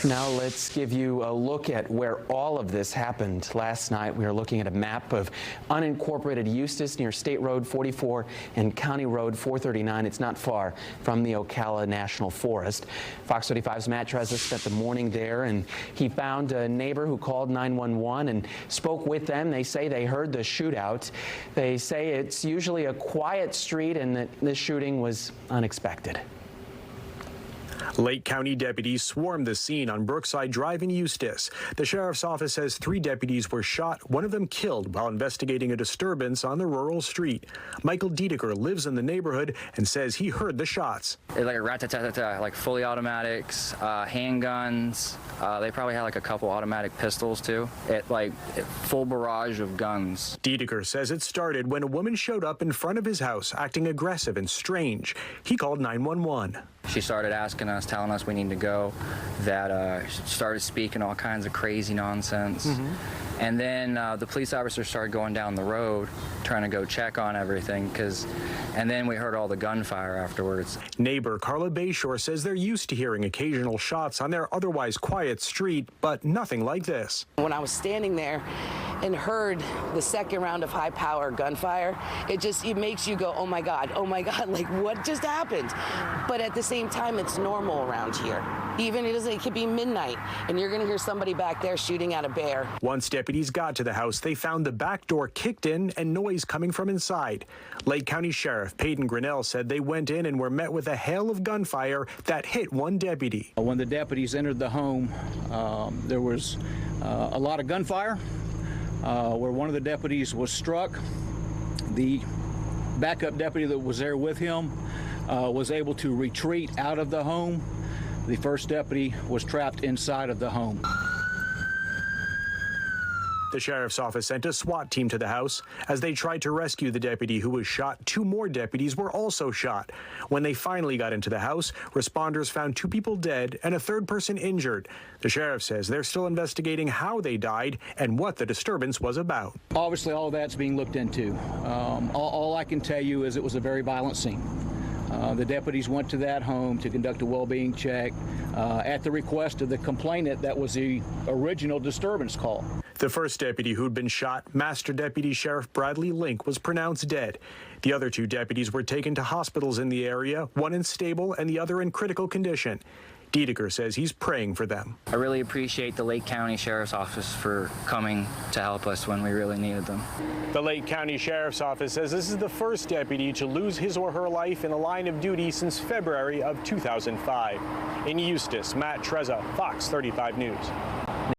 Now let's give you a look at where all of this happened last night. We are looking at a map of unincorporated Eustis near State Road 44 and County Road 439. It's not far from the Ocala National Forest. Fox 35's Matt Trezza spent the morning there, and he found a neighbor who called 911 and spoke with them. They say they heard the shootout. They say it's usually a quiet street and that this shooting was unexpected. Lake County deputies swarmed the scene on Brookside Drive in Eustis. The sheriff's office says 3 deputies were shot, one of them killed while investigating a disturbance on the rural street. Michael Diedeker lives in the neighborhood and says he heard the shots. It's like a rat-tat-tat-tat, like fully automatics, handguns. They probably had like a couple automatic pistols too. Full barrage of guns. Diedeker says it started when a woman showed up in front of his house acting aggressive and strange. He called 911. She started asking us, telling us we need to go, that she started speaking all kinds of crazy nonsense. And then the police officer started going down the road trying to go check on everything, and then we heard all the gunfire afterwards. Neighbor Carla Bayshore says they're used to hearing occasional shots on their otherwise quiet street, but nothing like this. When I was standing there and heard the second round of high-power gunfire, it makes you go, oh my God, like what just happened? But at the same time, it's normal around here. Even it could be midnight, and you're going to hear somebody back there shooting at a bear. Once deputies got to the house, they found the back door kicked in and noise coming from inside. Lake County Sheriff Peyton Grinnell said they went in and were met with a hail of gunfire that hit one deputy. When the deputies entered the home, there was a lot of gunfire where one of the deputies was struck. The backup deputy that was there with him was able to retreat out of the home. The first deputy was trapped inside of the home. The sheriff's office sent a SWAT team to the house. As they tried to rescue the deputy who was shot, 2 more deputies were also shot. When they finally got into the house, responders found 2 people dead and a 3rd person injured. The sheriff says they're still investigating how they died and what the disturbance was about. Obviously, all of that's being looked into. All I can tell you is it was a very violent scene. The deputies went to that home to conduct a well-being check. At the request of the complainant, that was the original disturbance call. The first deputy who'd been shot, Master Deputy Sheriff Bradley Link, was pronounced dead. The other 2 deputies were taken to hospitals in the area, one in stable and the other in critical condition. Diedeker says he's praying for them. I really appreciate the Lake County Sheriff's Office for coming to help us when we really needed them. The Lake County Sheriff's Office says this is the first deputy to lose his or her life in the line of duty since February of 2005. In Eustis, Matt Trezza, Fox 35 News.